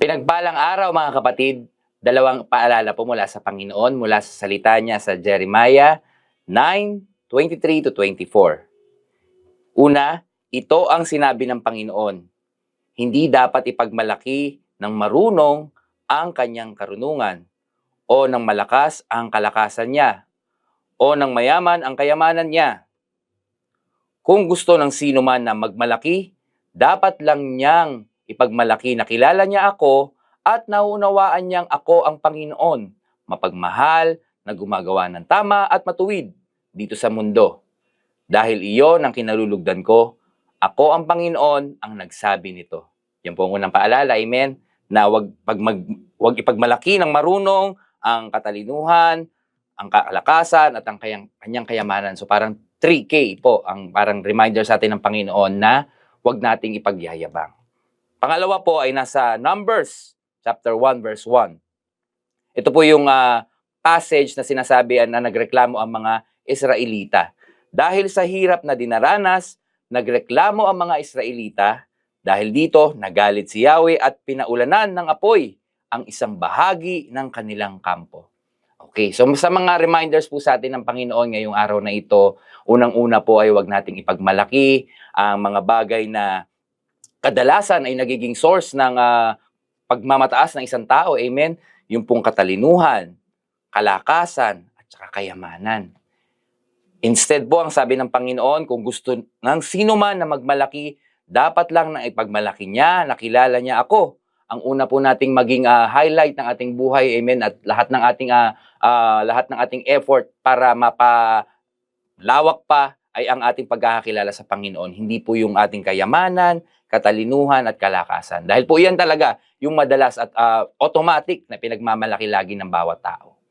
Pinagpalang araw mga kapatid, dalawang paalala po mula sa Panginoon mula sa salita niya sa Jeremiah 9:23-24. Una, ito ang sinabi ng Panginoon, hindi dapat ipagmalaki ng marunong ang kanyang karunungan, o ng malakas ang kalakasan niya, o ng mayaman ang kayamanan niya. Kung gusto ng sino man na magmalaki, dapat lang niyang ipagmalaki na kilala niya ako at naunawaan niyang ako ang Panginoon, mapagmahal, na gumagawa ng tama at matuwid dito sa mundo. Dahil iyon ang kinalulugdan ko, ako ang Panginoon ang nagsabi nito. Yan po ang unang paalala, amen? Na wag ipagmalaki ng marunong ang katalinuhan, ang kalakasan at ang kanyang kayamanan. So parang 3K po ang parang reminder sa atin ng Panginoon na wag nating ipagyayabang. Pangalawa po ay nasa Numbers chapter 1 verse 1. Ito po yung passage na sinasabi na nagreklamo ang mga Israelita. Dahil sa hirap na dinaranas, nagreklamo ang mga Israelita. Dahil dito, nagalit si Yahweh at pinaulanan ng apoy ang isang bahagi ng kanilang kampo. Okay, so sa mga reminders po sa atin ng Panginoon ngayong araw na ito, unang-una po ay huwag nating ipagmalaki ang mga bagay na kadalasan ay nagiging source ng pagmamataas ng isang tao, amen? Yung pong katalinuhan, kalakasan, at saka kayamanan. Instead po, ang sabi ng Panginoon, kung gusto ng sino man na magmalaki, dapat lang na ipagmalaki niya, nakilala niya ako. Ang una po nating maging highlight ng ating buhay, amen, at lahat ng ating effort para mapalawak pa ay ang ating pagkakakilala sa Panginoon. Hindi po yung ating kayamanan, katalinuhan at kalakasan. Dahil po yan talaga yung madalas at automatic na pinagmamalaki lagi ng bawat tao.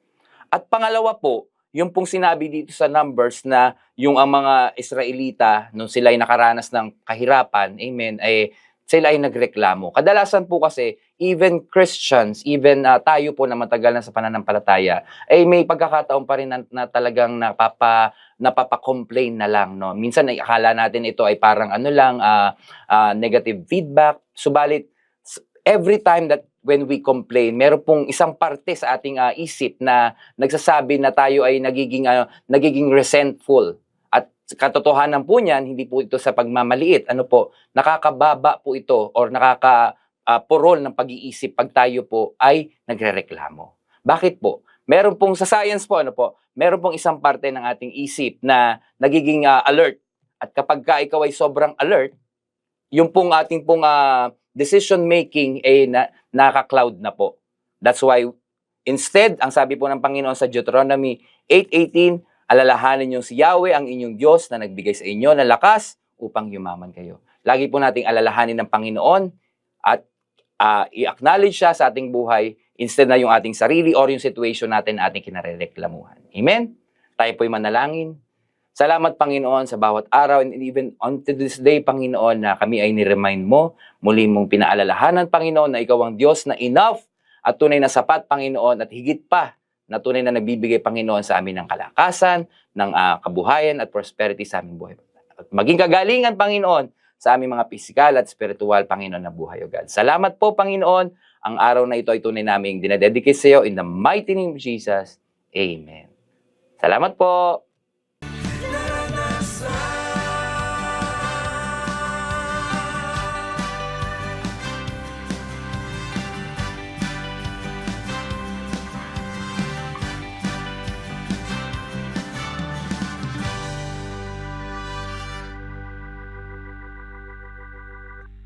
At pangalawa po, yung pong sinabi dito sa Numbers na yung ang mga Israelita, nung sila ay nakaranas ng kahirapan, amen, ay sila ay nagreklamo. Kadalasan po kasi, even Christians, even tayo po na matagal na sa pananampalataya, ay may pagkakataon pa rin na talagang napapa-complain na lang. No? Minsan ay akala natin ito ay parang negative feedback. Subalit, every time that when we complain, meron pong isang parte sa ating isip na nagsasabi na tayo ay nagiging resentful. At katotohanan po niyan, hindi po ito sa pagmamaliit. Nakakababa po ito or nakakapurol ng pag-iisip pag tayo po ay nagrereklamo. Bakit po? Meron pong sa science po, meron pong isang parte ng ating isip na nagiging alert. At kapag ikaw ay sobrang alert, yung pong ating decision making ay naka-cloud na po. That's why instead, ang sabi po ng Panginoon sa Deuteronomy 8:18, alalahanin niyo si Yahweh ang inyong Diyos na nagbigay sa inyo ng lakas upang yumaman kayo. Lagi po nating alalahanin ng Panginoon at i-acknowledge siya sa ating buhay instead na yung ating sarili or yung situation natin na ating kinarereklamuhan. Amen? Tayo po'y manalangin. Salamat, Panginoon, sa bawat araw and even unto this day, Panginoon, na kami ay ni-remind mo, muli mong pinaalalahanan, Panginoon, na ikaw ang Diyos na enough at tunay na sapat, Panginoon, at higit pa na tunay na nagbibigay, Panginoon, sa amin ng kalakasan, ng kabuhayan at prosperity sa aming buhay. At maging kagalingan, Panginoon, sa aming mga pisikal at spiritual, Panginoon, na buhay, O God. Salamat po, Panginoon. Ang araw na ito ay tunay naming dinededicate sa iyo in the mighty name of Jesus. Amen. Salamat po.